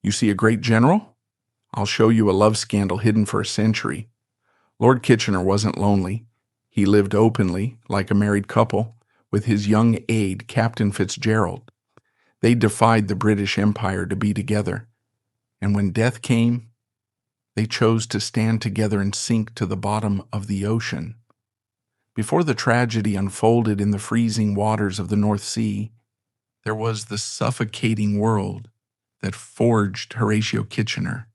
You see a great general? I'll show you a love scandal hidden for a century. Lord Kitchener wasn't lonely. He lived openly, like a married couple, with his young aide, Captain Fitzgerald. They defied the British Empire to be together. And when death came, they chose to stand together and sink to the bottom of the ocean. Before the tragedy unfolded in the freezing waters of the North Sea, there was the suffocating world that forged Horatio Kitchener.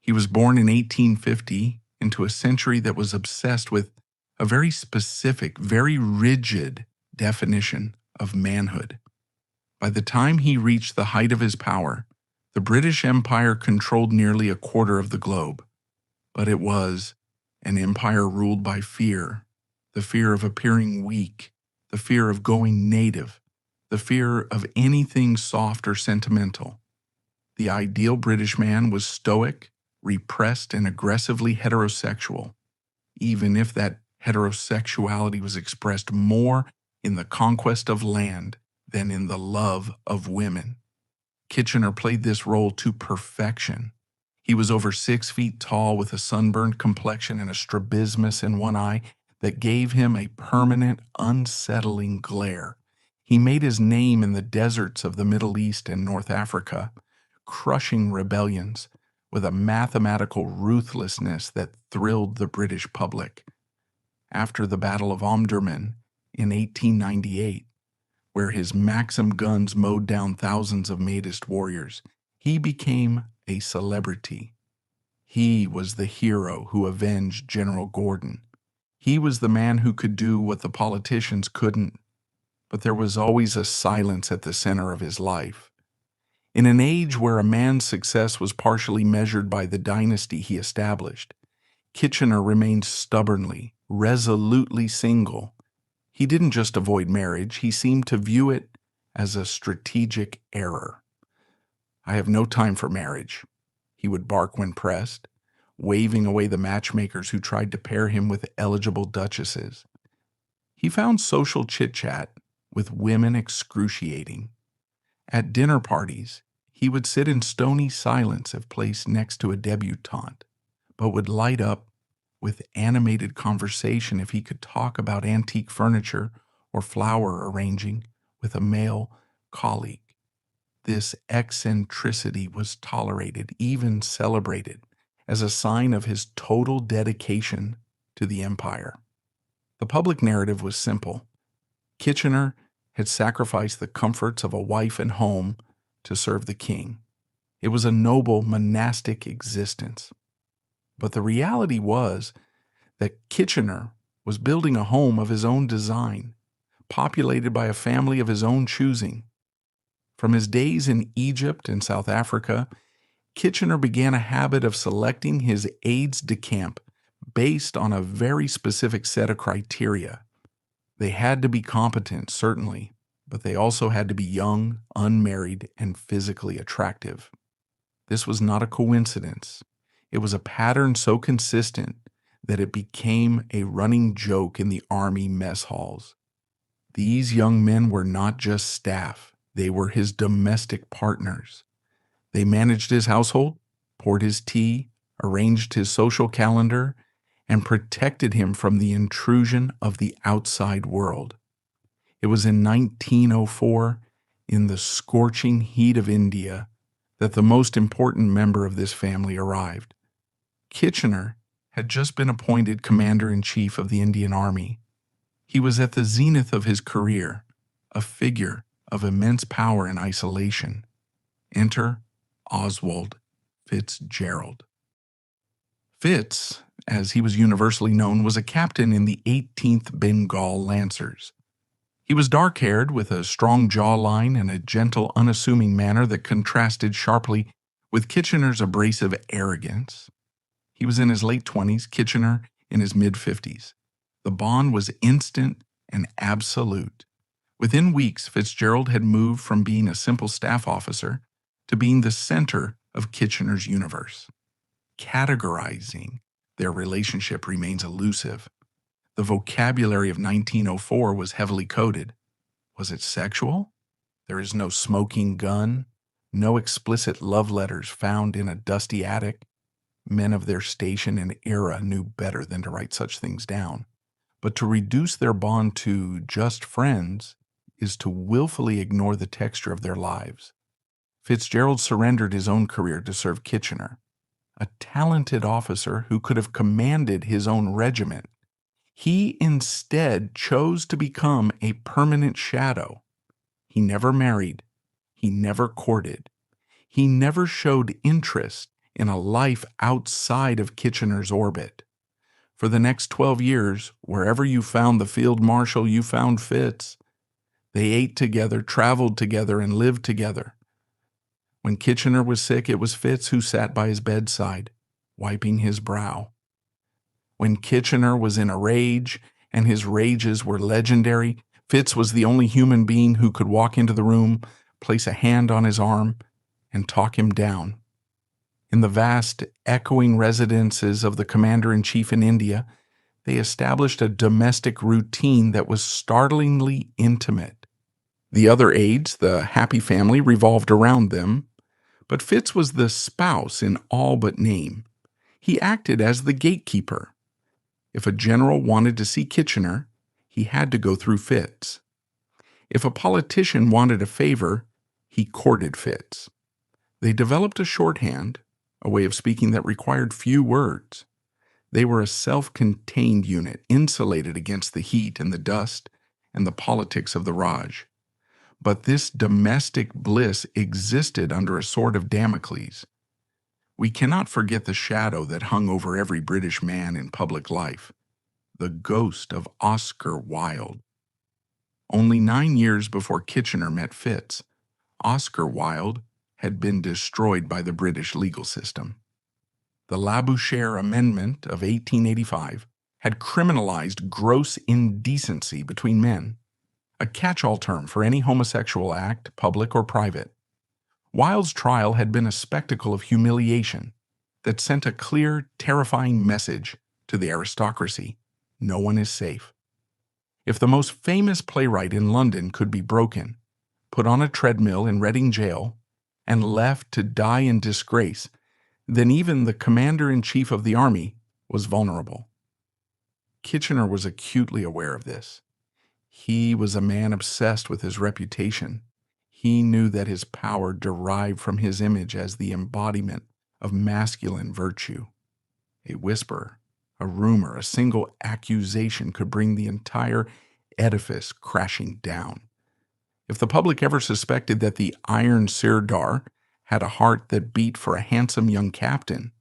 He was born in 1850 into a century that was obsessed with a very specific, very rigid definition of manhood. By the time he reached the height of his power, the British Empire controlled nearly a quarter of the globe. But it was an empire ruled by fear, the fear of appearing weak, the fear of going native, the fear of anything soft or sentimental. The ideal British man was stoic, repressed, and aggressively heterosexual, even if that heterosexuality was expressed more in the conquest of land than in the love of women. Kitchener played this role to perfection. He was over 6 feet tall with a sunburned complexion and a strabismus in one eye that gave him a permanent, unsettling glare. He made his name in the deserts of the Middle East and North Africa, crushing rebellions with a mathematical ruthlessness that thrilled the British public. After the Battle of Omdurman in 1898, where his Maxim guns mowed down thousands of Mahdist warriors, he became a celebrity. He was the hero who avenged General Gordon. He was the man who could do what the politicians couldn't. But there was always a silence at the center of his life. In an age where a man's success was partially measured by the dynasty he established, Kitchener remained stubbornly, resolutely single. He didn't just avoid marriage, he seemed to view it as a strategic error. "I have no time for marriage," he would bark when pressed, waving away the matchmakers who tried to pair him with eligible duchesses. He found social chit-chat with women excruciating. At dinner parties, he would sit in stony silence if placed next to a debutante, but would light up with animated conversation if he could talk about antique furniture or flower arranging with a male colleague. This eccentricity was tolerated, even celebrated, as a sign of his total dedication to the empire. The public narrative was simple. Kitchener had sacrificed the comforts of a wife and home to serve the king. It was a noble monastic existence. But the reality was that Kitchener was building a home of his own design, populated by a family of his own choosing. From his days in Egypt and South Africa, Kitchener began a habit of selecting his aides de camp based on a very specific set of criteria. They had to be competent, certainly, but they also had to be young, unmarried, and physically attractive. This was not a coincidence. It was a pattern so consistent that it became a running joke in the army mess halls. These young men were not just staff, they were his domestic partners. They managed his household, poured his tea, arranged his social calendar, and protected him from the intrusion of the outside world. It was in 1904, in the scorching heat of India, that the most important member of this family arrived. Kitchener had just been appointed Commander-in-Chief of the Indian Army. He was at the zenith of his career, a figure of immense power and isolation. Enter Oswald Fitzgerald. Fitz, as he was universally known, was a captain in the 18th Bengal Lancers. He was dark-haired, with a strong jawline and a gentle, unassuming manner that contrasted sharply with Kitchener's abrasive arrogance. He was in his late 20s, Kitchener in his mid-50s. The bond was instant and absolute. Within weeks, Fitzgerald had moved from being a simple staff officer to being the center of Kitchener's universe. Categorizing their relationship remains elusive. The vocabulary of 1904 was heavily coded. Was it sexual? There is no smoking gun, No explicit love letters found in a dusty attic. Men of their station and era knew better than to write such things down. But to reduce their bond to just friends is to willfully ignore the texture of their lives. Fitzgerald surrendered his own career to serve Kitchener, a talented officer who could have commanded his own regiment. He instead chose to become a permanent shadow. He never married. He never courted. He never showed interest in a life outside of Kitchener's orbit. For the next 12 years, wherever you found the field marshal, you found Fitz. They ate together, traveled together, and lived together. When Kitchener was sick, it was Fitz who sat by his bedside, wiping his brow. When Kitchener was in a rage, and his rages were legendary, Fitz was the only human being who could walk into the room, place a hand on his arm, and talk him down. In the vast, echoing residences of the commander-in-chief in India, they established a domestic routine that was startlingly intimate. The other aides, the happy family, revolved around them, but Fitz was the spouse in all but name. He acted as the gatekeeper. If a general wanted to see Kitchener, he had to go through Fitz. If a politician wanted a favor, he courted Fitz. They developed a shorthand, a way of speaking that required few words. They were a self-contained unit, insulated against the heat and the dust and the politics of the Raj. But this domestic bliss existed under a sword of Damocles. We cannot forget the shadow that hung over every British man in public life, the ghost of Oscar Wilde. Only 9 years before Kitchener met Fitz, Oscar Wilde had been destroyed by the British legal system. The Labouchere Amendment of 1885 had criminalized gross indecency between men, a catch-all term for any homosexual act, public or private. Wilde's trial had been a spectacle of humiliation that sent a clear, terrifying message to the aristocracy: no one is safe. If the most famous playwright in London could be broken, put on a treadmill in Reading Jail, and left to die in disgrace, then even the commander-in-chief of the army was vulnerable. Kitchener was acutely aware of this. He was a man obsessed with his reputation. He knew that his power derived from his image as the embodiment of masculine virtue. A whisper, a rumor, a single accusation could bring the entire edifice crashing down. If the public ever suspected that the Iron Sirdar had a heart that beat for a handsome young captain,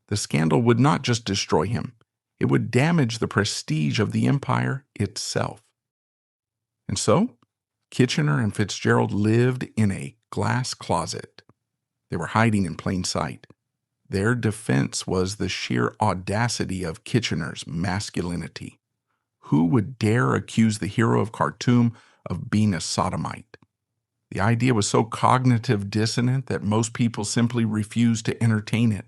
the scandal would not just destroy him, it would damage the prestige of the empire itself. And so, Kitchener and Fitzgerald lived in a glass closet. They were hiding in plain sight. Their defense was the sheer audacity of Kitchener's masculinity. Who would dare accuse the hero of Khartoum of being a sodomite? The idea was so cognitive dissonant that most people simply refused to entertain it.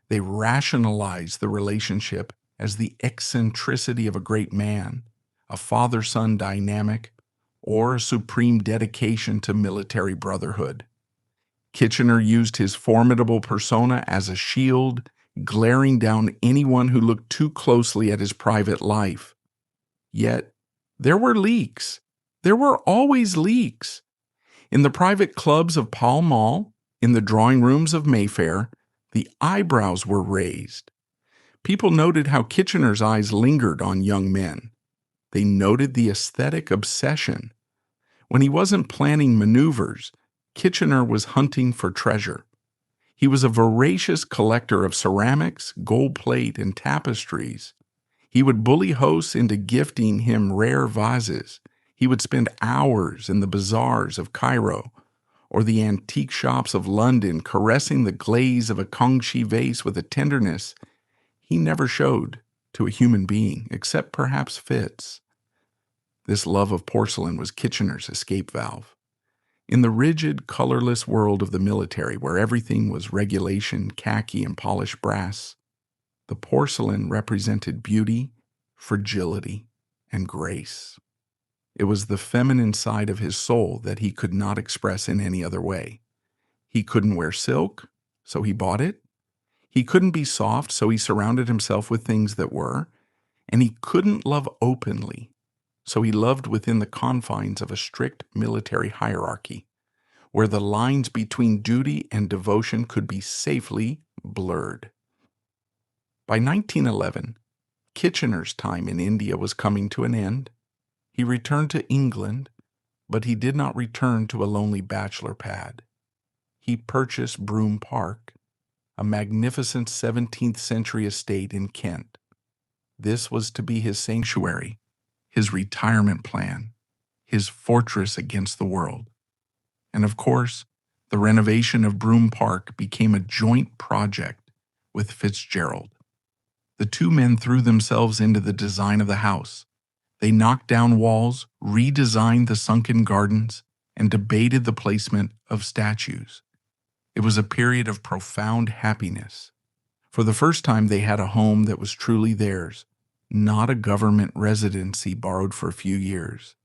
They rationalized the relationship as the eccentricity of a great man, a father-son dynamic, or a supreme dedication to military brotherhood. Kitchener used his formidable persona as a shield, glaring down anyone who looked too closely at his private life. Yet, there were leaks. There were always leaks. In the private clubs of Pall Mall, in the drawing rooms of Mayfair, the eyebrows were raised. People noted how Kitchener's eyes lingered on young men. They noted the aesthetic obsession. When he wasn't planning maneuvers, Kitchener was hunting for treasure. He was a voracious collector of ceramics, gold plate, and tapestries. He would bully hosts into gifting him rare vases. He would spend hours in the bazaars of Cairo or the antique shops of London caressing the glaze of a Kangxi vase with a tenderness he never showed to a human being, except perhaps Fitz. This love of porcelain was Kitchener's escape valve. In the rigid, colorless world of the military, where everything was regulation, khaki, and polished brass, the porcelain represented beauty, fragility, and grace. It was the feminine side of his soul that he could not express in any other way. He couldn't wear silk, so he bought it. He couldn't be soft, so he surrounded himself with things that were. And he couldn't love openly, so he loved within the confines of a strict military hierarchy, where the lines between duty and devotion could be safely blurred. By 1911, Kitchener's time in India was coming to an end. He returned to England, but he did not return to a lonely bachelor pad. He purchased Broome Park, a magnificent 17th century estate in Kent. This was to be his sanctuary, his retirement plan, his fortress against the world. And of course, the renovation of Broome Park became a joint project with Fitzgerald. The two men threw themselves into the design of the house. They knocked down walls, redesigned the sunken gardens, and debated the placement of statues. It was a period of profound happiness. For the first time, they had a home that was truly theirs, not a government residency borrowed for a few years.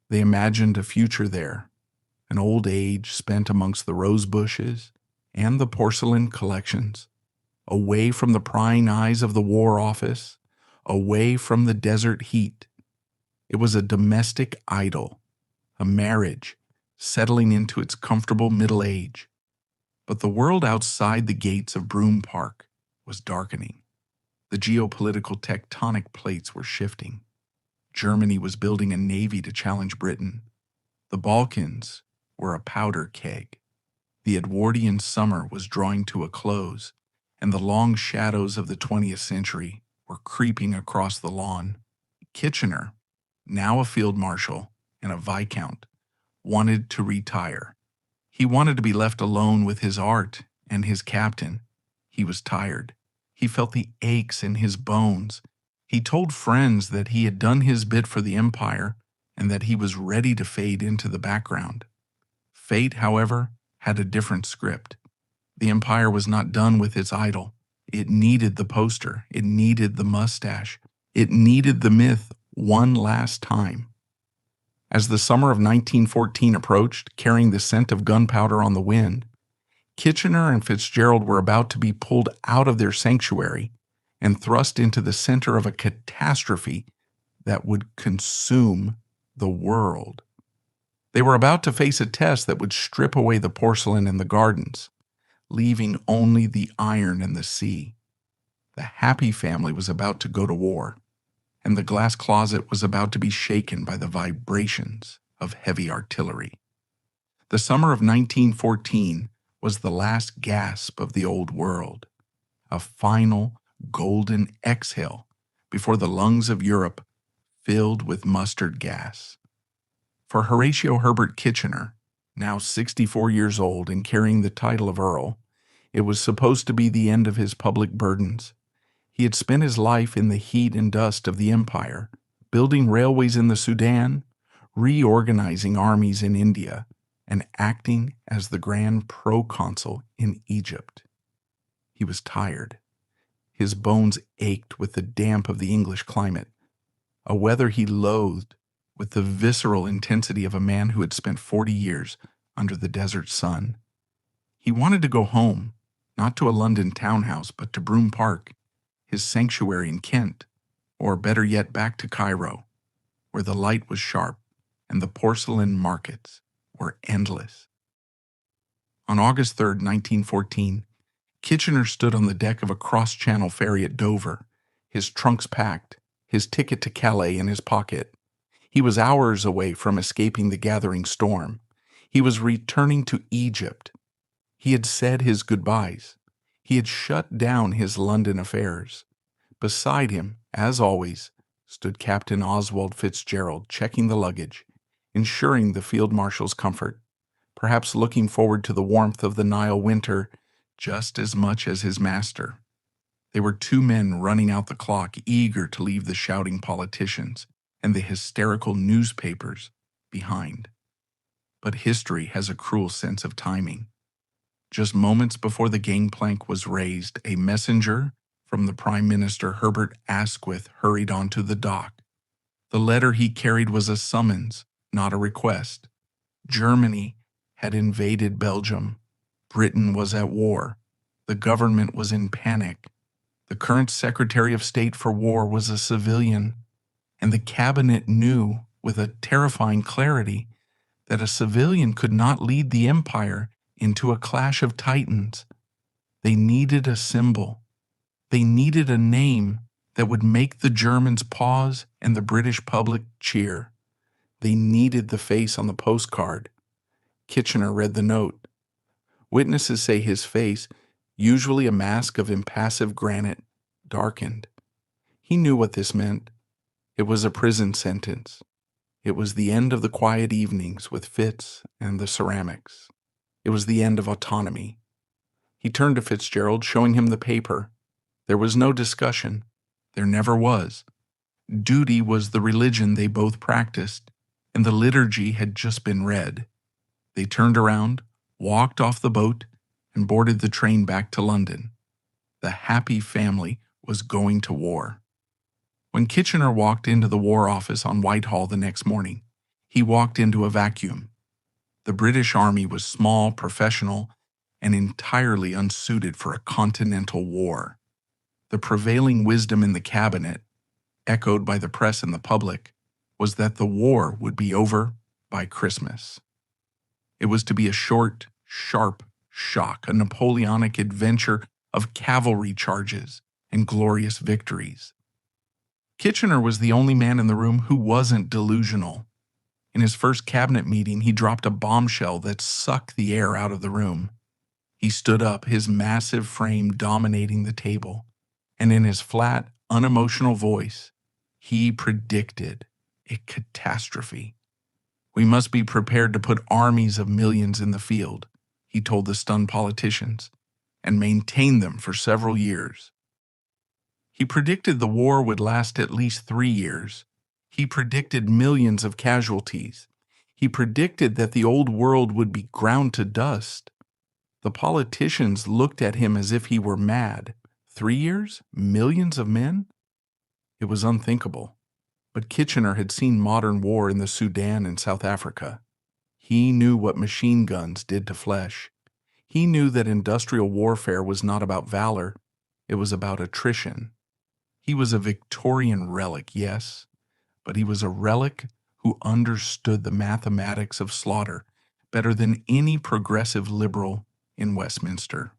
They imagined a future there, an old age spent amongst the rose bushes and the porcelain collections, away from the prying eyes of the War Office, away from the desert heat. It was a domestic idyll, a marriage settling into its comfortable middle age. But the world outside the gates of Broome Park was darkening. The geopolitical tectonic plates were shifting. Germany was building a navy to challenge Britain. The Balkans were a powder keg. The Edwardian summer was drawing to a close, and the long shadows of the 20th century were creeping across the lawn. Kitchener, now a field marshal and a viscount, wanted to retire. He wanted to be left alone with his art and his captain. He was tired. He felt the aches in his bones. He told friends that he had done his bit for the empire and that he was ready to fade into the background. Fate, however, had a different script. The empire was not done with its idol. It needed the poster. It needed the mustache. It needed the myth one last time. As the summer of 1914 approached, carrying the scent of gunpowder on the wind, Kitchener and Fitzgerald were about to be pulled out of their sanctuary and thrust into the center of a catastrophe that would consume the world. They were about to face a test that would strip away the porcelain and the gardens, leaving only the iron and the sea. The happy family was about to go to war, and the glass closet was about to be shaken by the vibrations of heavy artillery. The summer of 1914 was the last gasp of the old world, a final golden exhale before the lungs of Europe filled with mustard gas. For Horatio Herbert Kitchener, now 64 years old and carrying the title of Earl, it was supposed to be the end of his public burdens. He had spent his life in the heat and dust of the empire, building railways in the Sudan, reorganizing armies in India, and acting as the grand proconsul in Egypt. He was tired. His bones ached with the damp of the English climate, a weather he loathed with the visceral intensity of a man who had spent 40 years under the desert sun. He wanted to go home, not to a London townhouse, but to Broome Park, his sanctuary in Kent, or better yet back to Cairo, where the light was sharp and the porcelain markets were endless. On August 3, 1914, Kitchener stood on the deck of a cross-channel ferry at Dover, his trunks packed, his ticket to Calais in his pocket. He was hours away from escaping the gathering storm. He was returning to Egypt. He had said his goodbyes. He had shut down his London affairs. Beside him, as always, stood Captain Oswald Fitzgerald, checking the luggage, ensuring the field marshal's comfort, perhaps looking forward to the warmth of the Nile winter just as much as his master. They were two men running out the clock, eager to leave the shouting politicians and the hysterical newspapers behind. But history has a cruel sense of timing. Just moments before the gangplank was raised, a messenger from the Prime Minister Herbert Asquith hurried onto the dock. The letter he carried was a summons, not a request. Germany had invaded Belgium. Britain was at war. The government was in panic. The current Secretary of State for War was a civilian, and the cabinet knew with a terrifying clarity that a civilian could not lead the empire into a clash of titans. They needed a symbol. They needed a name that would make the Germans pause and the British public cheer. They needed the face on the postcard. Kitchener read the note. Witnesses say his face, usually a mask of impassive granite, darkened. He knew what this meant. It was a prison sentence. It was the end of the quiet evenings with Fitz and the ceramics. It was the end of autonomy. He turned to Fitzgerald, showing him the paper. There was no discussion. There never was. Duty was the religion they both practiced, and the liturgy had just been read. They turned around, walked off the boat, and boarded the train back to London. The happy family was going to war. When Kitchener walked into the War Office on Whitehall the next morning, he walked into a vacuum. The British Army was small, professional, and entirely unsuited for a continental war. The prevailing wisdom in the cabinet, echoed by the press and the public, was that the war would be over by Christmas. It was to be a short, sharp shock, a Napoleonic adventure of cavalry charges and glorious victories. Kitchener was the only man in the room who wasn't delusional. In his first cabinet meeting, he dropped a bombshell that sucked the air out of the room. He stood up, his massive frame dominating the table, and in his flat, unemotional voice, he predicted a catastrophe. "We must be prepared to put armies of millions in the field," he told the stunned politicians, "and maintain them for several years." He predicted the war would last at least 3 years. He predicted millions of casualties. He predicted that the old world would be ground to dust. The politicians looked at him as if he were mad. 3 years? Millions of men? It was unthinkable. But Kitchener had seen modern war in the Sudan and South Africa. He knew what machine guns did to flesh. He knew that industrial warfare was not about valor, it was about attrition. He was a Victorian relic, yes, but he was a relic who understood the mathematics of slaughter better than any progressive liberal in Westminster.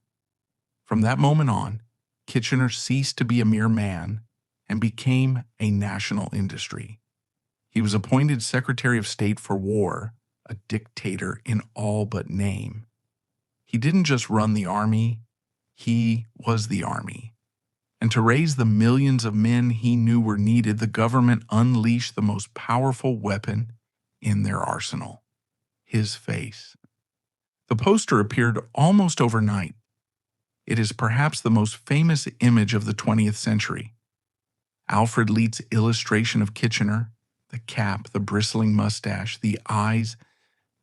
From that moment on, Kitchener ceased to be a mere man and became a national industry. He was appointed Secretary of State for War, a dictator in all but name. He didn't just run the army, he was the army. And to raise the millions of men he knew were needed, the government unleashed the most powerful weapon in their arsenal: his face. The poster appeared almost overnight. It is perhaps the most famous image of the 20th century. Alfred Leet's illustration of Kitchener, the cap, the bristling mustache, the eyes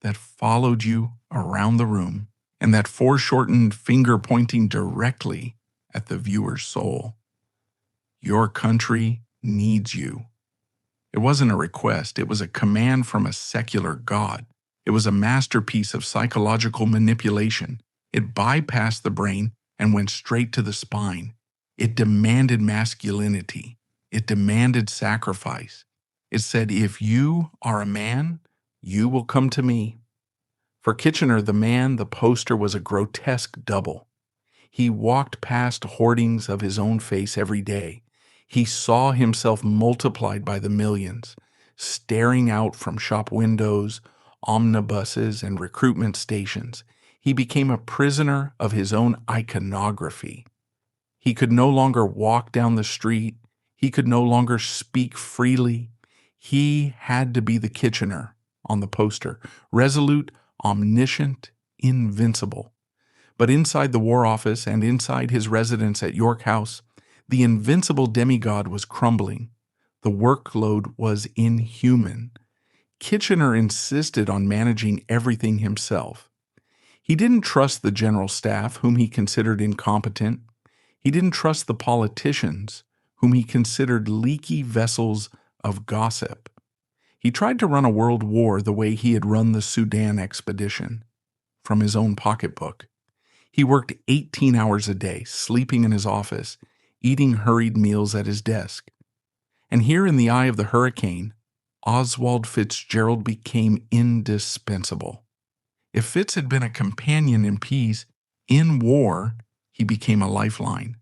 that followed you around the room, and that foreshortened finger pointing directly at the viewer's soul. Your country needs you. It wasn't a request, it was a command from a secular god. It was a masterpiece of psychological manipulation. It bypassed the brain and went straight to the spine. It demanded masculinity. It demanded sacrifice. It said, if you are a man, you will come to me. For Kitchener, the man, the poster was a grotesque double. He walked past hoardings of his own face every day. He saw himself multiplied by the millions, staring out from shop windows, omnibuses, and recruitment stations. He became a prisoner of his own iconography. He could no longer walk down the street. He could no longer speak freely. He had to be the Kitchener on the poster, resolute, omniscient, invincible. But inside the War Office and inside his residence at York House, the invincible demigod was crumbling. The workload was inhuman. Kitchener insisted on managing everything himself. He didn't trust the general staff, whom he considered incompetent. He didn't trust the politicians, whom he considered leaky vessels of gossip. He tried to run a world war the way he had run the Sudan expedition, from his own pocketbook. He worked 18 hours a day, sleeping in his office, eating hurried meals at his desk. And here in the eye of the hurricane, Oswald Fitzgerald became indispensable. If Fitz had been a companion in peace, in war, he became a lifeline.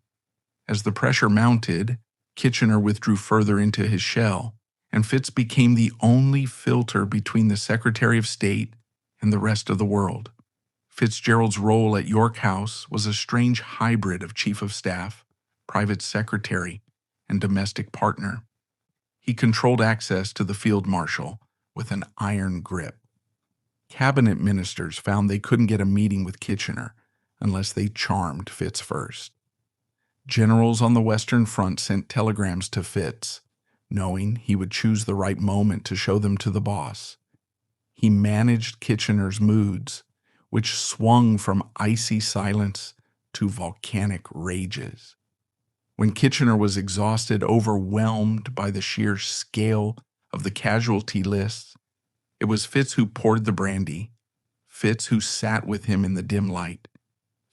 As the pressure mounted, Kitchener withdrew further into his shell, and Fitz became the only filter between the Secretary of State and the rest of the world. Fitzgerald's role at York House was a strange hybrid of chief of staff, private secretary, and domestic partner. He controlled access to the field marshal with an iron grip. Cabinet ministers found they couldn't get a meeting with Kitchener unless they charmed Fitz first. Generals on the Western Front sent telegrams to Fitz, knowing he would choose the right moment to show them to the boss. He managed Kitchener's moods, which swung from icy silence to volcanic rages. When Kitchener was exhausted, overwhelmed by the sheer scale of the casualty lists, it was Fitz who poured the brandy, Fitz who sat with him in the dim light,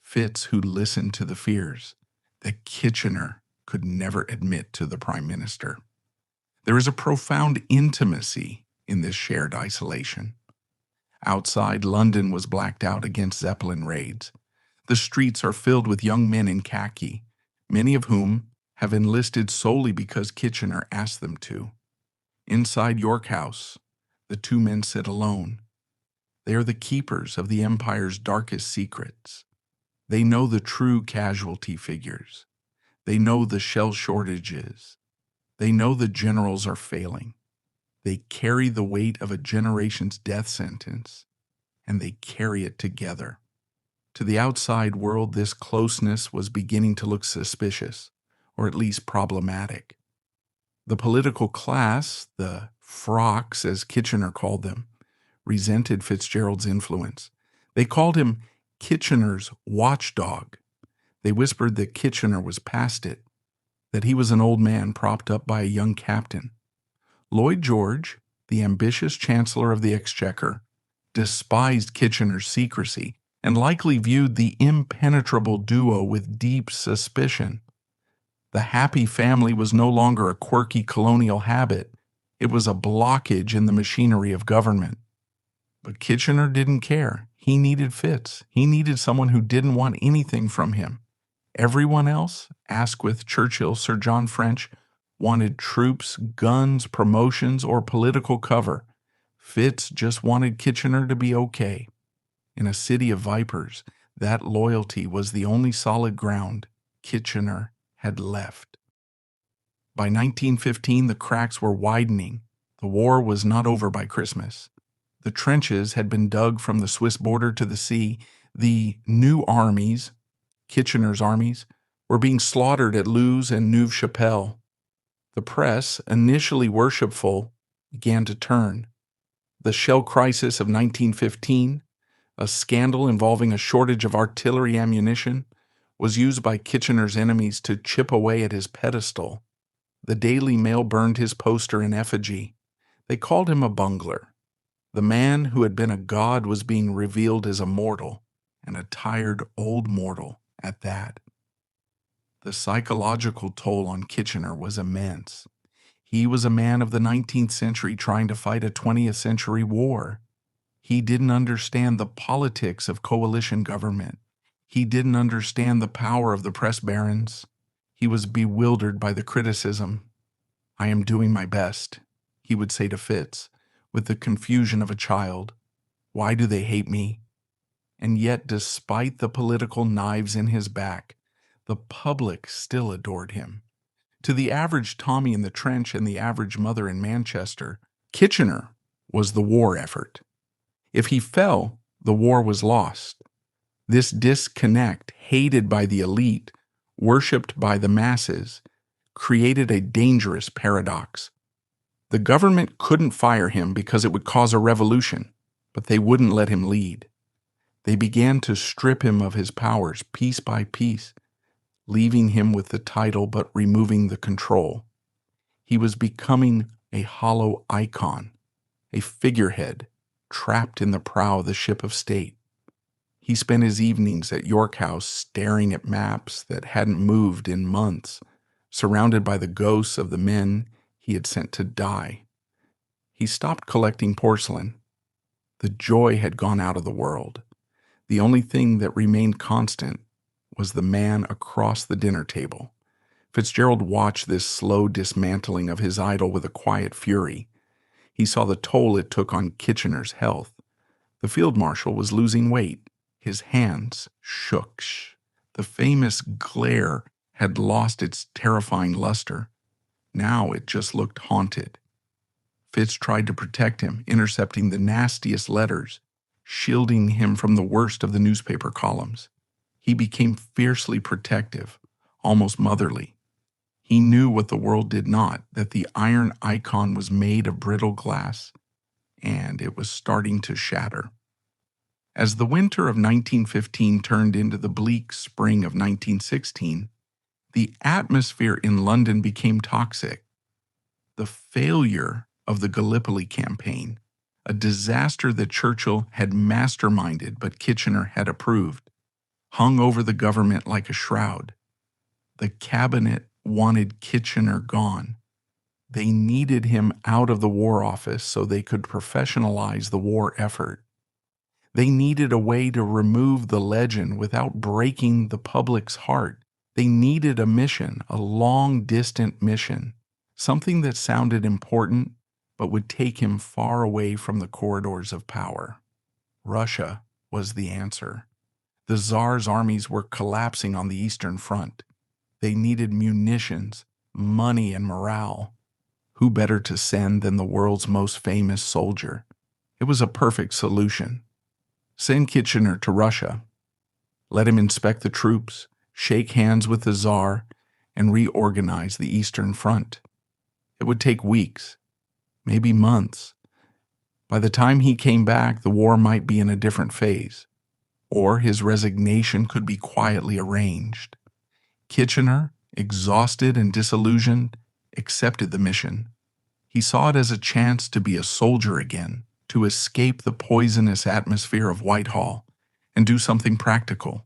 Fitz who listened to the fears that Kitchener could never admit to the Prime Minister. There is a profound intimacy in this shared isolation. Outside, London was blacked out against Zeppelin raids. The streets are filled with young men in khaki, many of whom have enlisted solely because Kitchener asked them to. Inside York House, the two men sit alone. They are the keepers of the Empire's darkest secrets. They know the true casualty figures. They know the shell shortages. They know the generals are failing. They carry the weight of a generation's death sentence, and they carry it together. To the outside world, this closeness was beginning to look suspicious, or at least problematic. The political class, the frocks as Kitchener called them, resented Fitzgerald's influence. They called him Kitchener's watchdog. They whispered that Kitchener was past it, that he was an old man propped up by a young captain. Lloyd George, the ambitious Chancellor of the Exchequer, despised Kitchener's secrecy and likely viewed the impenetrable duo with deep suspicion. The happy family was no longer a quirky colonial habit. It was a blockage in the machinery of government. But Kitchener didn't care. He needed Fitz. He needed someone who didn't want anything from him. Everyone else, Asquith, Churchill, Sir John French, wanted troops, guns, promotions, or political cover. Fitz just wanted Kitchener to be okay. In a city of vipers, that loyalty was the only solid ground Kitchener had left. By 1915, the cracks were widening. The war was not over by Christmas. The trenches had been dug from the Swiss border to the sea. The new armies, Kitchener's armies, were being slaughtered at Loos and Neuve-Chapelle. The press, initially worshipful, began to turn. The shell crisis of 1915, a scandal involving a shortage of artillery ammunition, was used by Kitchener's enemies to chip away at his pedestal. The Daily Mail burned his poster in effigy. They called him a bungler. The man who had been a god was being revealed as a mortal, and a tired old mortal at that. The psychological toll on Kitchener was immense. He was a man of the 19th century trying to fight a 20th century war. He didn't understand the politics of coalition government. He didn't understand the power of the press barons. He was bewildered by the criticism. "I am doing my best," he would say to Fitz, with the confusion of a child. "Why do they hate me?" And yet, despite the political knives in his back, the public still adored him. To the average Tommy in the trench and the average mother in Manchester, Kitchener was the war effort. If he fell, the war was lost. This disconnect, hated by the elite, worshipped by the masses, created a dangerous paradox. The government couldn't fire him because it would cause a revolution, but they wouldn't let him lead. They began to strip him of his powers piece by piece, leaving him with the title but removing the control. He was becoming a hollow icon, a figurehead trapped in the prow of the ship of state. He spent his evenings at York House staring at maps that hadn't moved in months, surrounded by the ghosts of the men he had sent to die. He stopped collecting porcelain. The joy had gone out of the world. The only thing that remained constant was the man across the dinner table. Fitzgerald watched this slow dismantling of his idol with a quiet fury. He saw the toll it took on Kitchener's health. The field marshal was losing weight. His hands shook. The famous glare had lost its terrifying luster. Now it just looked haunted. Fitz tried to protect him, intercepting the nastiest letters, shielding him from the worst of the newspaper columns. He became fiercely protective, almost motherly. He knew what the world did not, that the iron icon was made of brittle glass, and it was starting to shatter. As the winter of 1915 turned into the bleak spring of 1916, the atmosphere in London became toxic. The failure of the Gallipoli campaign, a disaster that Churchill had masterminded but Kitchener had approved, hung over the government like a shroud. The cabinet wanted Kitchener gone. They needed him out of the War Office so they could professionalize the war effort. They needed a way to remove the legend without breaking the public's heart. They needed a mission, a long-distant mission, something that sounded important but would take him far away from the corridors of power. Russia was the answer. The Tsar's armies were collapsing on the Eastern Front. They needed munitions, money, and morale. Who better to send than the world's most famous soldier? It was a perfect solution. Send Kitchener to Russia. Let him inspect the troops, shake hands with the Tsar, and reorganize the Eastern Front. It would take weeks, maybe months. By the time he came back, the war might be in a different phase, or his resignation could be quietly arranged. Kitchener, exhausted and disillusioned, accepted the mission. He saw it as a chance to be a soldier again, to escape the poisonous atmosphere of Whitehall and do something practical.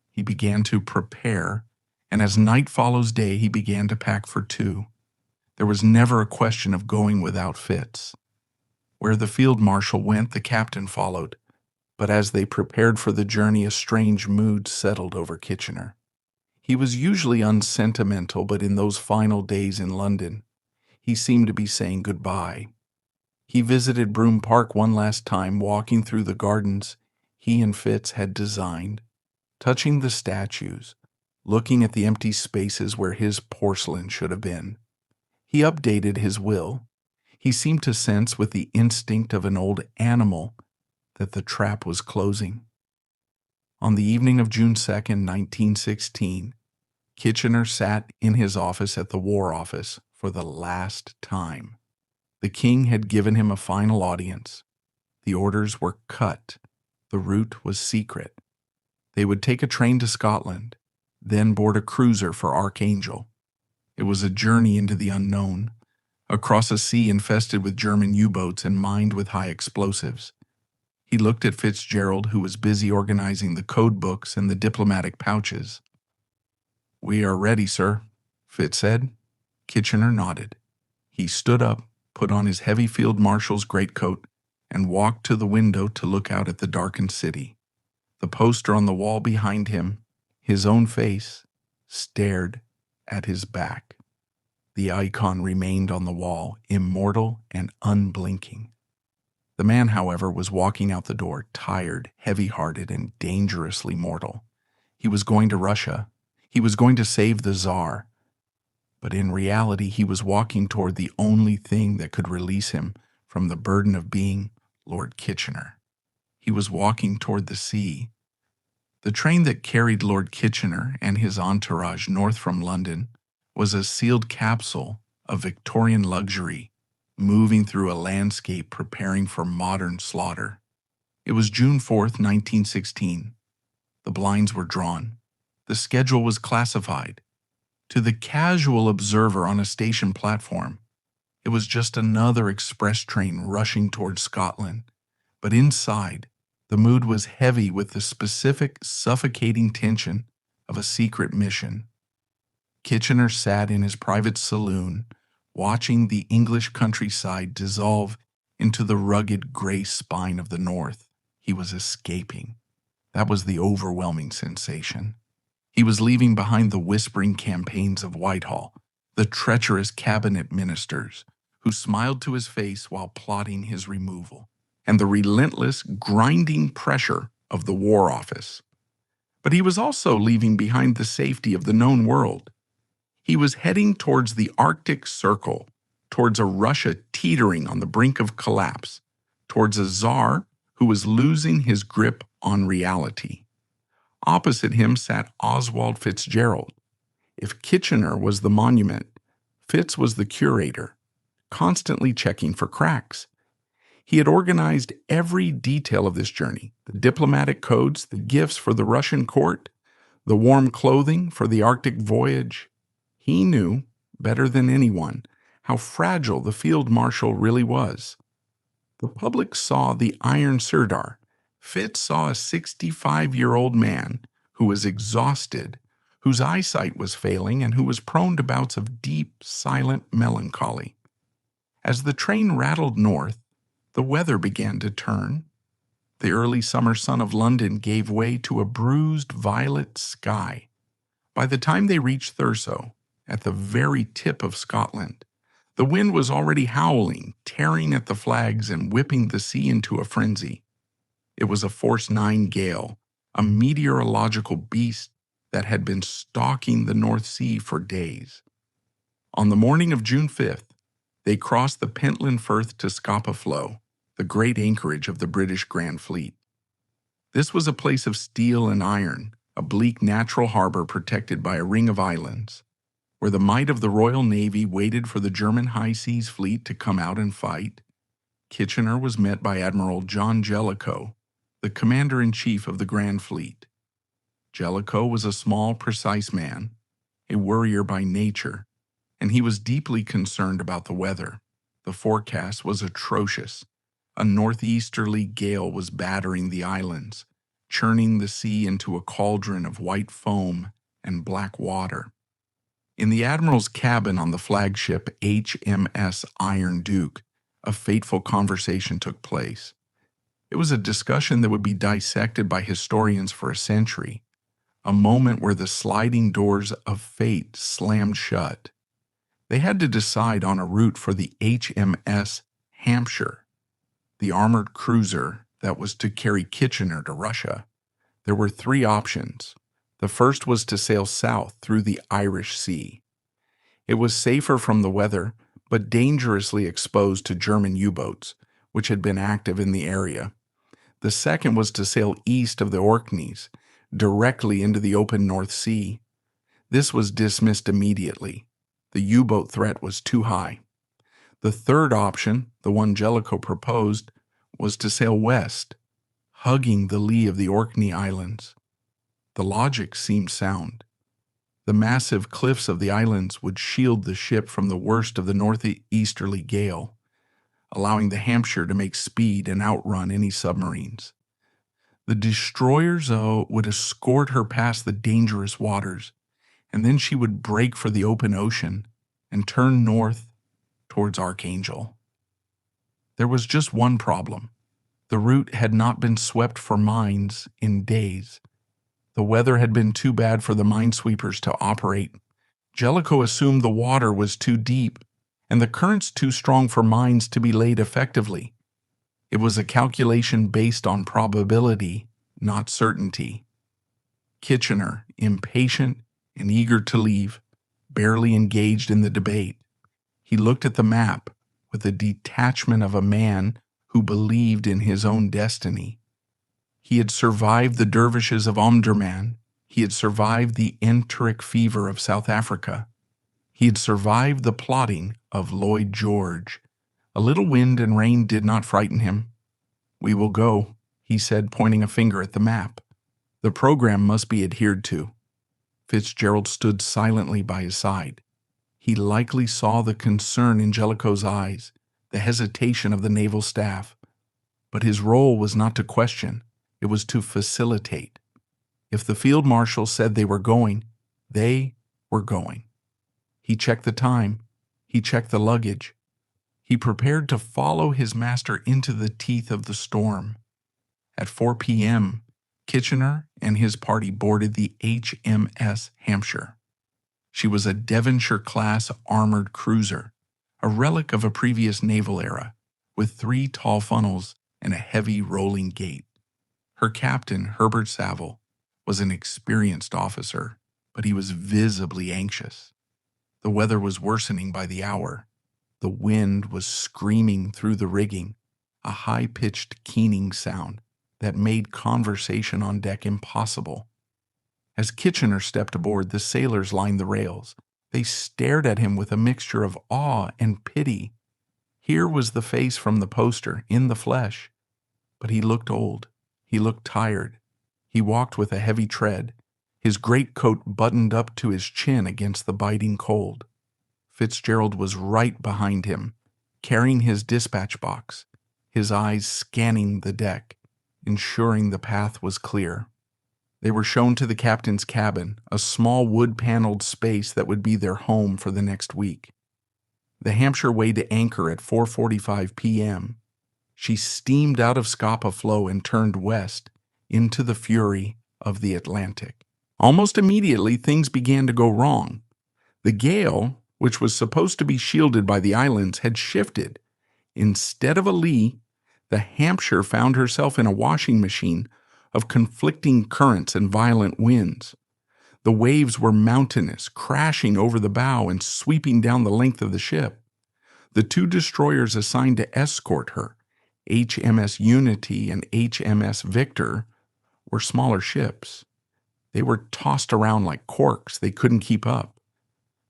He began to prepare, and as night follows day, he began to pack for two. There was never a question of going without Fitz. Where the field marshal went, the captain followed, but as they prepared for the journey, a strange mood settled over Kitchener. He was usually unsentimental, but in those final days in London, he seemed to be saying goodbye. He visited Broome Park one last time, walking through the gardens he and Fitz had designed, touching the statues, looking at the empty spaces where his porcelain should have been. He updated his will. He seemed to sense with the instinct of an old animal that the trap was closing. On the evening of June 2nd, 1916, Kitchener sat in his office at the War Office for the last time. The king had given him a final audience. The orders were cut. The route was secret. They would take a train to Scotland, then board a cruiser for Archangel. It was a journey into the unknown, across a sea infested with German U-boats and mined with high explosives. He looked at Fitzgerald, who was busy organizing the code books and the diplomatic pouches. "We are ready, sir," Fitz said. Kitchener nodded. He stood up, put on his heavy field marshal's greatcoat, and walked to the window to look out at the darkened city. The poster on the wall behind him, his own face, stared at his back. The icon remained on the wall, immortal and unblinking. The man, however, was walking out the door, tired, heavy-hearted, and dangerously mortal. He was going to Russia. He was going to save the Tsar. But in reality, he was walking toward the only thing that could release him from the burden of being Lord Kitchener. He was walking toward the sea. The train that carried Lord Kitchener and his entourage north from London was a sealed capsule of Victorian luxury, moving through a landscape preparing for modern slaughter. It was June 4th, 1916. The blinds were drawn. The schedule was classified. To the casual observer on a station platform, it was just another express train rushing toward Scotland. But inside, The mood was heavy with the specific, suffocating tension of a secret mission. Kitchener sat in his private saloon, watching the English countryside dissolve into the rugged gray spine of the north. He was escaping. That was the overwhelming sensation. He was leaving behind the whispering campaigns of Whitehall, the treacherous cabinet ministers who smiled to his face while plotting his removal, and the relentless, grinding pressure of the War Office. But he was also leaving behind the safety of the known world. He was heading towards the Arctic Circle, towards a Russia teetering on the brink of collapse, towards a czar who was losing his grip on reality. Opposite him sat Oswald Fitzgerald. If Kitchener was the monument, Fitz was the curator, constantly checking for cracks. He had organized every detail of this journey, the diplomatic codes, the gifts for the Russian court, the warm clothing for the Arctic voyage. He knew, better than anyone, how fragile the field marshal really was. The public saw the Iron Sirdar. Fitz saw a 65-year-old man who was exhausted, whose eyesight was failing, and who was prone to bouts of deep, silent melancholy. As the train rattled north, the weather began to turn. The early summer sun of London gave way to a bruised violet sky. By the time they reached Thurso, at the very tip of Scotland, the wind was already howling, tearing at the flags and whipping the sea into a frenzy. It was a force 9 gale, a meteorological beast that had been stalking the North Sea for days. On the morning of June 5th, they crossed the Pentland Firth to Scapa Flow, the great anchorage of the British Grand Fleet. This was a place of steel and iron, a bleak natural harbor protected by a ring of islands, where the might of the Royal Navy waited for the German High Seas Fleet to come out and fight. Kitchener was met by Admiral John Jellicoe, the commander-in-chief of the Grand Fleet. Jellicoe was a small, precise man, a worrier by nature, and he was deeply concerned about the weather. The forecast was atrocious. A northeasterly gale was battering the islands, churning the sea into a cauldron of white foam and black water. In the admiral's cabin on the flagship HMS Iron Duke, a fateful conversation took place. It was a discussion that would be dissected by historians for a century, a moment where the sliding doors of fate slammed shut. They had to decide on a route for the HMS Hampshire, the armored cruiser that was to carry Kitchener to Russia. There were 3 options. The first was to sail south through the Irish Sea. It was safer from the weather, but dangerously exposed to German U-boats, which had been active in the area. The second was to sail east of the Orkneys, directly into the open North Sea. This was dismissed immediately. The U-boat threat was too high. The third option, the one Jellicoe proposed, was to sail west, hugging the lee of the Orkney Islands. The logic seemed sound. The massive cliffs of the islands would shield the ship from the worst of the northeasterly gale, allowing the Hampshire to make speed and outrun any submarines. The destroyers would escort her past the dangerous waters, and then she would break for the open ocean and turn north towards Archangel. There was just one problem. The route had not been swept for mines in days. The weather had been too bad for the minesweepers to operate. Jellicoe assumed the water was too deep and the currents too strong for mines to be laid effectively. It was a calculation based on probability, not certainty. Kitchener, impatient and eager to leave, barely engaged in the debate. He looked at the map with the detachment of a man who believed in his own destiny. He had survived the dervishes of Omdurman. He had survived the enteric fever of South Africa. He had survived the plotting of Lloyd George. A little wind and rain did not frighten him. "We will go," he said, pointing a finger at the map. "The program must be adhered to." Fitzgerald stood silently by his side. He likely saw the concern in Jellicoe's eyes, the hesitation of the naval staff. But his role was not to question. It was to facilitate. If the field marshal said they were going. He checked the time. He checked the luggage. He prepared to follow his master into the teeth of the storm. At 4 p.m., Kitchener and his party boarded the HMS Hampshire. She was a Devonshire-class armored cruiser, a relic of a previous naval era, with 3 tall funnels and a heavy rolling gate. Her captain, Herbert Saville, was an experienced officer, but he was visibly anxious. The weather was worsening by the hour. The wind was screaming through the rigging, a high-pitched keening sound that made conversation on deck impossible. As Kitchener stepped aboard, the sailors lined the rails. They stared at him with a mixture of awe and pity. Here was the face from the poster, in the flesh. But he looked old. He looked tired. He walked with a heavy tread, his greatcoat buttoned up to his chin against the biting cold. Fitzgerald was right behind him, carrying his dispatch box, his eyes scanning the deck, ensuring the path was clear. They were shown to the captain's cabin, a small wood-paneled space that would be their home for the next week. The Hampshire weighed anchor at 4:45 p.m. She steamed out of Scapa Flow and turned west into the fury of the Atlantic. Almost immediately, things began to go wrong. The gale, which was supposed to be shielded by the islands, had shifted. Instead of a lee, the Hampshire found herself in a washing machine of conflicting currents and violent winds. The waves were mountainous, crashing over the bow and sweeping down the length of the ship. The 2 destroyers assigned to escort her, HMS Unity and HMS Victor, were smaller ships. They were tossed around like corks. They couldn't keep up.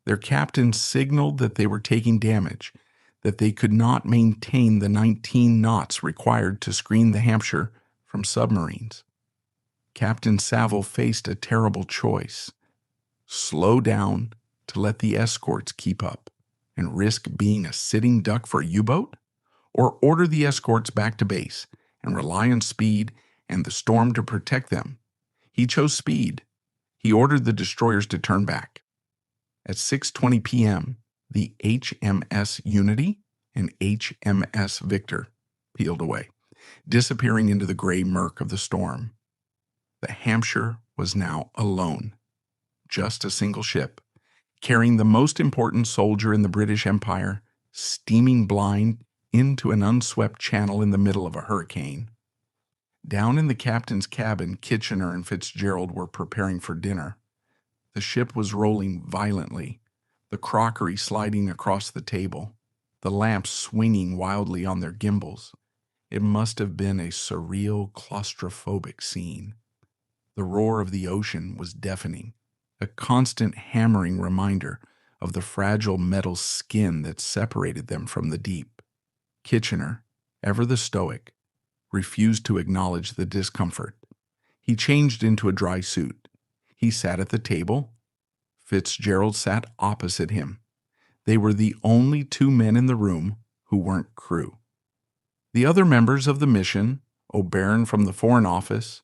Their captain signaled that they were taking damage, that they could not maintain the 19 knots required to screen the Hampshire from submarines. Captain Saville faced a terrible choice: slow down to let the escorts keep up and risk being a sitting duck for a U-boat, or order the escorts back to base and rely on speed and the storm to protect them. He chose speed. He ordered the destroyers to turn back. At 6:20 p.m., the HMS Unity and HMS Victor peeled away, disappearing into the gray murk of the storm. The Hampshire was now alone, just a single ship, carrying the most important soldier in the British Empire, steaming blind into an unswept channel in the middle of a hurricane. Down in the captain's cabin, Kitchener and Fitzgerald were preparing for dinner. The ship was rolling violently, the crockery sliding across the table, the lamps swinging wildly on their gimbals. It must have been a surreal, claustrophobic scene. The roar of the ocean was deafening, a constant hammering reminder of the fragile metal skin that separated them from the deep. Kitchener, ever the stoic, refused to acknowledge the discomfort. He changed into a dry suit. He sat at the table. Fitzgerald sat opposite him. They were the only 2 men in the room who weren't crew. The other members of the mission, O'Bairne from the Foreign Office,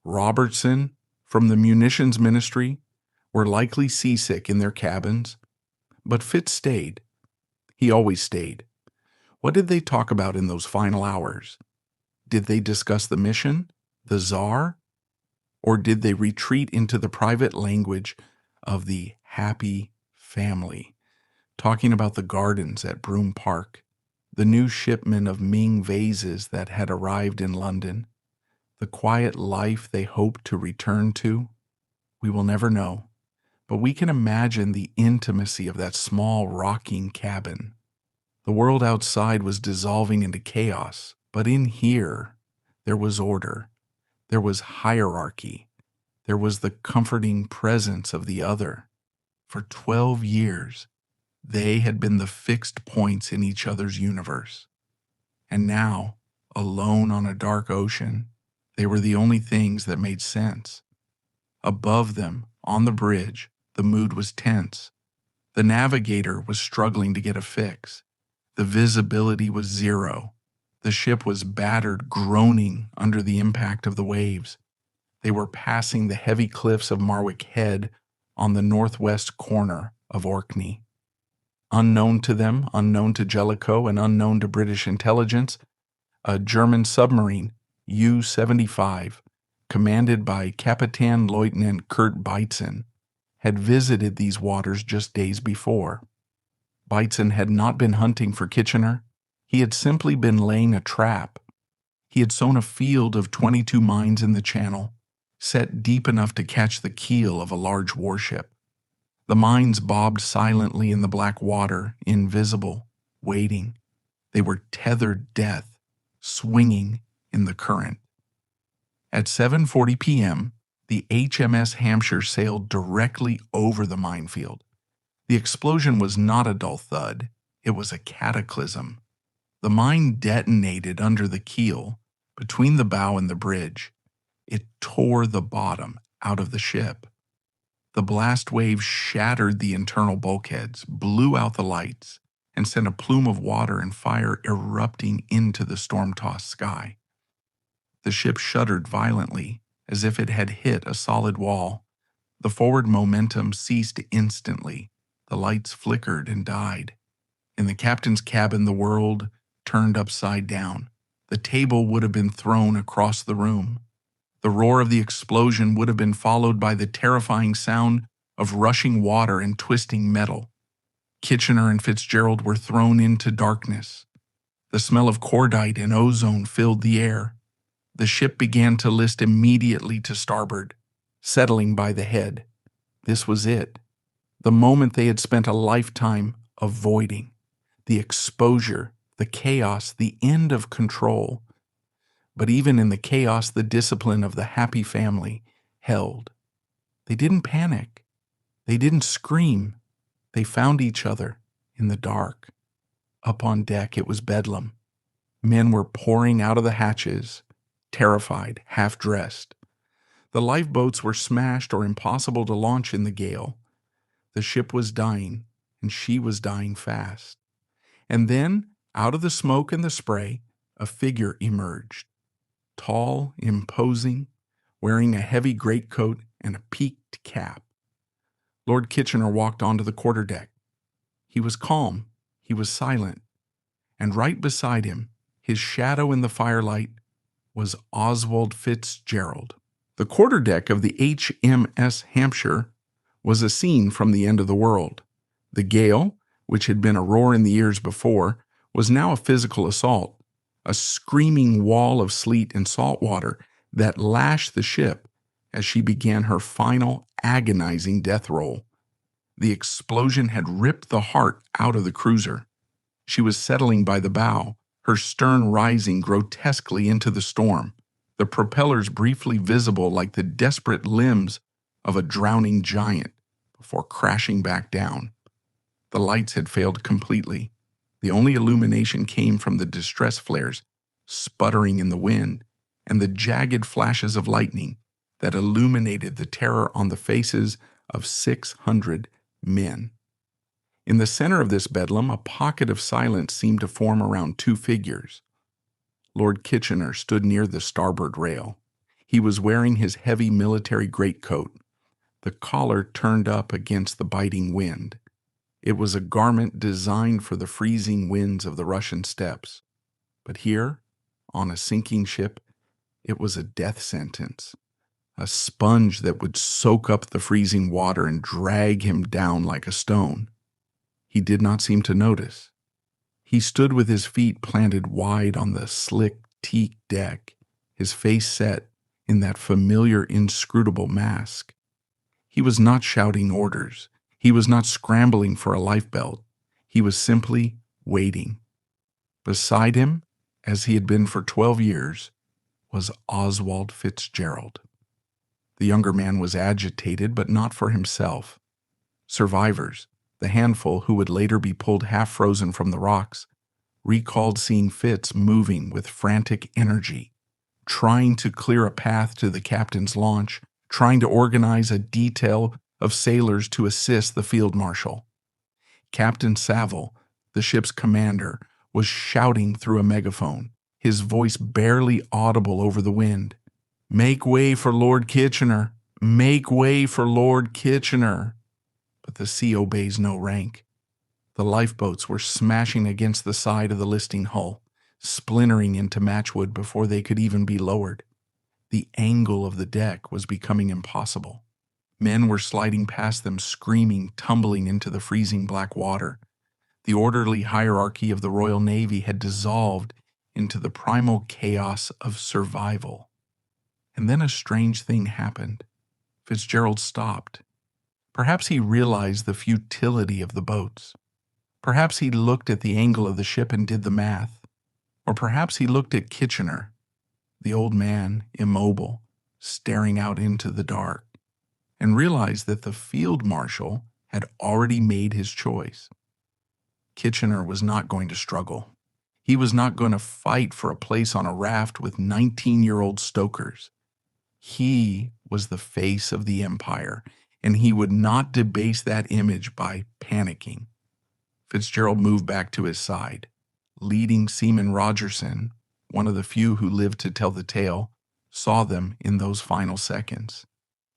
Robertson from the Munitions Ministry, were likely seasick in their cabins. But Fitz stayed. He always stayed. What did they talk about in those final hours? Did they discuss the mission, the Tsar, or did they retreat into the private language of the happy family, talking about the gardens at Broome Park, the new shipment of Ming vases that had arrived in London, the quiet life they hoped to return to? We will never know, but we can imagine the intimacy of that small rocking cabin. The world outside was dissolving into chaos, but in here, there was order, there was hierarchy, there was the comforting presence of the other. For 12 years, they had been the fixed points in each other's universe. And now, alone on a dark ocean, they were the only things that made sense. Above them, on the bridge, the mood was tense. The navigator was struggling to get a fix. The visibility was 0. The ship was battered, groaning under the impact of the waves. They were passing the heavy cliffs of Marwick Head on the northwest corner of Orkney. Unknown to them, unknown to Jellicoe, and unknown to British intelligence, a German submarine, U-75, commanded by Kapitän Lieutenant Kurt Beitzen, had visited these waters just days before. Beitzen had not been hunting for Kitchener. He had simply been laying a trap. He had sown a field of 22 mines in the channel, set deep enough to catch the keel of a large warship. The mines bobbed silently in the black water, invisible, waiting. They were tethered death, swinging in the current. At 7:40 p.m., the HMS Hampshire sailed directly over the minefield. The explosion was not a dull thud. It was a cataclysm. The mine detonated under the keel, between the bow and the bridge. It tore the bottom out of the ship. The blast wave shattered the internal bulkheads, blew out the lights, and sent a plume of water and fire erupting into the storm-tossed sky. The ship shuddered violently, as if it had hit a solid wall. The forward momentum ceased instantly. The lights flickered and died. In the captain's cabin, the world turned upside down. The table would have been thrown across the room. The roar of the explosion would have been followed by the terrifying sound of rushing water and twisting metal. Kitchener and Fitzgerald were thrown into darkness. The smell of cordite and ozone filled the air. The ship began to list immediately to starboard, settling by the head. This was it. The moment they had spent a lifetime avoiding. The exposure, the chaos, the end of control. But even in the chaos, the discipline of the happy family held. They didn't panic. They didn't scream. They found each other in the dark. Up on deck, it was bedlam. Men were pouring out of the hatches, terrified, half-dressed. The lifeboats were smashed or impossible to launch in the gale. The ship was dying, and she was dying fast. And then, out of the smoke and the spray, a figure emerged. Tall, imposing, wearing a heavy greatcoat and a peaked cap. Lord Kitchener walked onto the quarterdeck. He was calm, he was silent, and right beside him, his shadow in the firelight, was Oswald Fitzgerald. The quarterdeck of the HMS Hampshire was a scene from the end of the world. The gale, which had been a roar in the years before, was now a physical assault, a screaming wall of sleet and salt water that lashed the ship as she began her final agonizing death roll. The explosion had ripped the heart out of the cruiser. She was settling by the bow, her stern rising grotesquely into the storm, the propellers briefly visible like the desperate limbs of a drowning giant before crashing back down. The lights had failed completely. The only illumination came from the distress flares sputtering in the wind and the jagged flashes of lightning that illuminated the terror on the faces of 600 men. In the center of this bedlam, a pocket of silence seemed to form around two figures. Lord Kitchener stood near the starboard rail. He was wearing his heavy military greatcoat, the collar turned up against the biting wind. It was a garment designed for the freezing winds of the Russian steppes. But here, on a sinking ship, it was a death sentence, a sponge that would soak up the freezing water and drag him down like a stone. He did not seem to notice. He stood with his feet planted wide on the slick teak deck, his face set in that familiar inscrutable mask. He was not shouting orders. He was not scrambling for a lifebelt. He was simply waiting. Beside him, as he had been for 12 years, was Oswald Fitzgerald. The younger man was agitated, but not for himself. Survivors, the handful who would later be pulled half-frozen from the rocks, recalled seeing Fitz moving with frantic energy, trying to clear a path to the captain's launch, trying to organize a detail of sailors to assist the field marshal. Captain Saville, the ship's commander, was shouting through a megaphone, his voice barely audible over the wind. "Make way for Lord Kitchener! Make way for Lord Kitchener!" But the sea obeys no rank. The lifeboats were smashing against the side of the listing hull, splintering into matchwood before they could even be lowered. The angle of the deck was becoming impossible. Men were sliding past them, screaming, tumbling into the freezing black water. The orderly hierarchy of the Royal Navy had dissolved into the primal chaos of survival. And then a strange thing happened. Fitzgerald stopped. Perhaps he realized the futility of the boats. Perhaps he looked at the angle of the ship and did the math. Or perhaps he looked at Kitchener, the old man, immobile, staring out into the dark, and realized that the field marshal had already made his choice. Kitchener was not going to struggle. He was not going to fight for a place on a raft with 19-year-old stokers. He was the face of the empire, and he would not debase that image by panicking. Fitzgerald moved back to his side. Leading Seaman Rogerson, one of the few who lived to tell the tale, saw them in those final seconds.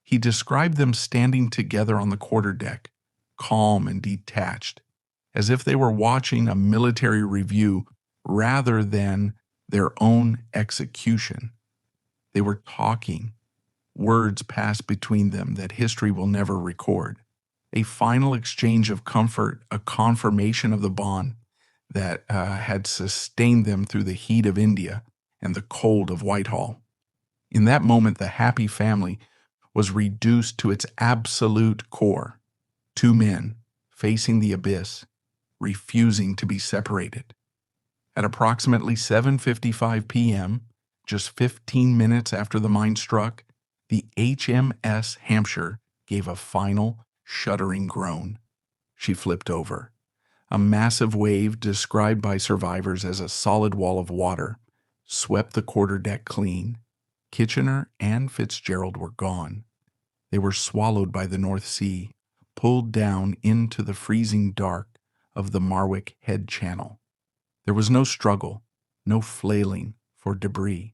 He described them standing together on the quarterdeck, calm and detached, as if they were watching a military review rather than their own execution. They were talking. Words passed between them that history will never record. A final exchange of comfort, a confirmation of the bond that had sustained them through the heat of India and the cold of Whitehall. In that moment, the happy family was reduced to its absolute core. Two men facing the abyss, refusing to be separated. At approximately 7:55 p.m., just 15 minutes after the mine struck, the HMS Hampshire gave a final, shuddering groan. She flipped over. A massive wave, described by survivors as a solid wall of water, swept the quarterdeck clean. Kitchener and Fitzgerald were gone. They were swallowed by the North Sea, pulled down into the freezing dark of the Marwick Head Channel. There was no struggle, no flailing for debris.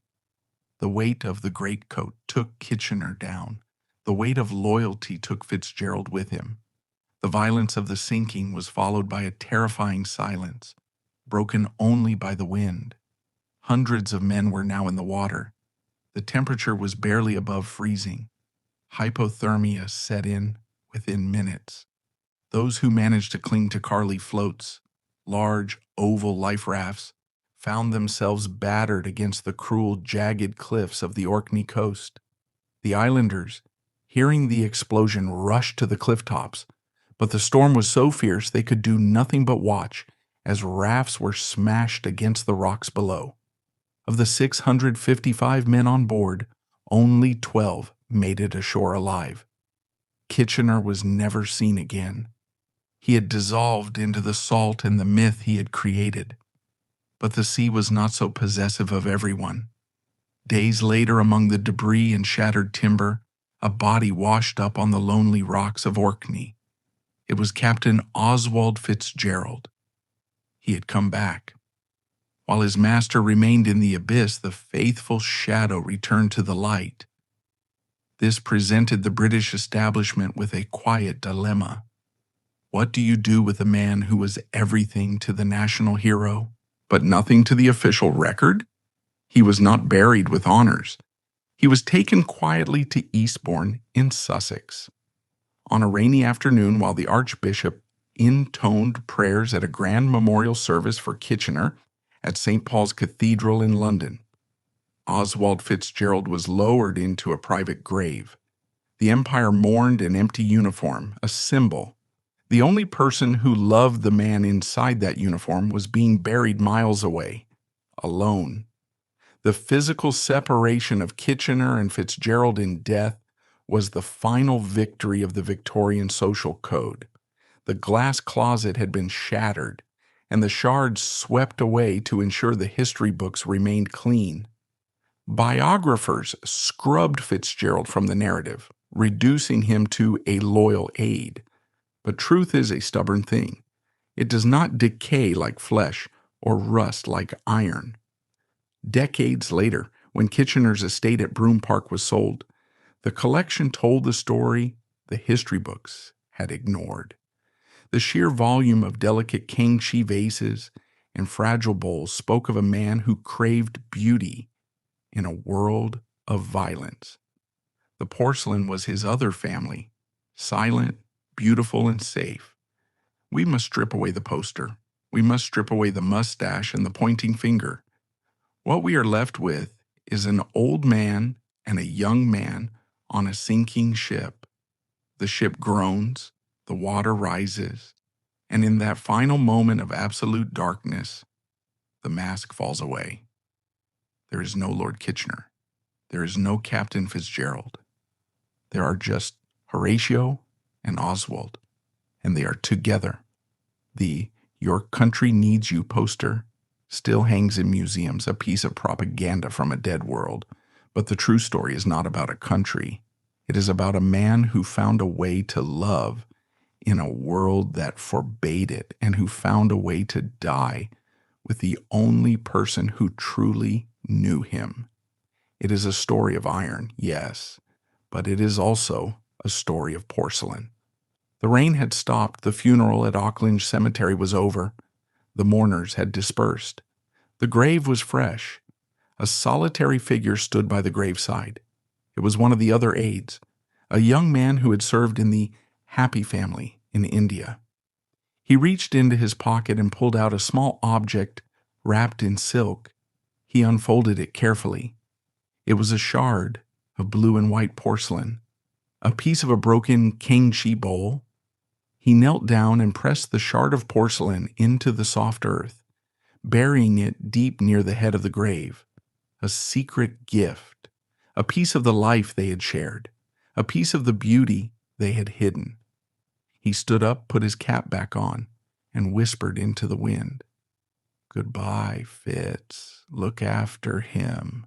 The weight of the greatcoat took Kitchener down. The weight of loyalty took Fitzgerald with him. The violence of the sinking was followed by a terrifying silence, broken only by the wind. Hundreds of men were now in the water. The temperature was barely above freezing. Hypothermia set in within minutes. Those who managed to cling to Carly floats, large, oval life rafts, found themselves battered against the cruel, jagged cliffs of the Orkney coast. The islanders, hearing the explosion, rushed to the cliff tops, but the storm was so fierce they could do nothing but watch as rafts were smashed against the rocks below. Of the 655 men on board, only 12 made it ashore alive. Kitchener was never seen again. He had dissolved into the salt and the myth he had created. But the sea was not so possessive of everyone. Days later, among the debris and shattered timber, a body washed up on the lonely rocks of Orkney. It was Captain Oswald Fitzgerald. He had come back. While his master remained in the abyss, the faithful shadow returned to the light. This presented the British establishment with a quiet dilemma. What do you do with a man who was everything to the national hero, but nothing to the official record? He was not buried with honors. He was taken quietly to Eastbourne in Sussex. On a rainy afternoon, while the Archbishop intoned prayers at a grand memorial service for Kitchener at St. Paul's Cathedral in London, Oswald Fitzgerald was lowered into a private grave. The Empire mourned an empty uniform, a symbol. The only person who loved the man inside that uniform was being buried miles away, alone. The physical separation of Kitchener and Fitzgerald in death was the final victory of the Victorian social code. The glass closet had been shattered, and the shards swept away to ensure the history books remained clean. Biographers scrubbed Fitzgerald from the narrative, reducing him to a loyal aide. But truth is a stubborn thing. It does not decay like flesh or rust like iron. Decades later, when Kitchener's estate at Broome Park was sold, the collection told the story the history books had ignored. The sheer volume of delicate Kangxi vases and fragile bowls spoke of a man who craved beauty in a world of violence. The porcelain was his other family, silent, beautiful, and safe. We must strip away the poster. We must strip away the mustache and the pointing finger. What we are left with is an old man and a young man on a sinking ship. The ship groans, the water rises, and in that final moment of absolute darkness, the mask falls away. There is no Lord Kitchener. There is no Captain Fitzgerald. There are just Horatio and Oswald, and they are together. The "Your Country Needs You" poster still hangs in museums, a piece of propaganda from a dead world. But the true story is not about a country. It is about a man who found a way to love in a world that forbade it, and who found a way to die with the only person who truly knew him. It is a story of iron, yes, but it is also a story of porcelain. The rain had stopped. The funeral at Auckland Cemetery was over. The mourners had dispersed. The grave was fresh. A solitary figure stood by the graveside. It was one of the other aides, a young man who had served in the Happy Family in India. He reached into his pocket and pulled out a small object wrapped in silk. He unfolded it carefully. It was a shard of blue and white porcelain, a piece of a broken Kangxi bowl. He knelt down and pressed the shard of porcelain into the soft earth, burying it deep near the head of the grave. A secret gift, a piece of the life they had shared, a piece of the beauty they had hidden. He stood up, put his cap back on, and whispered into the wind, "Goodbye, Fitz. Look after him."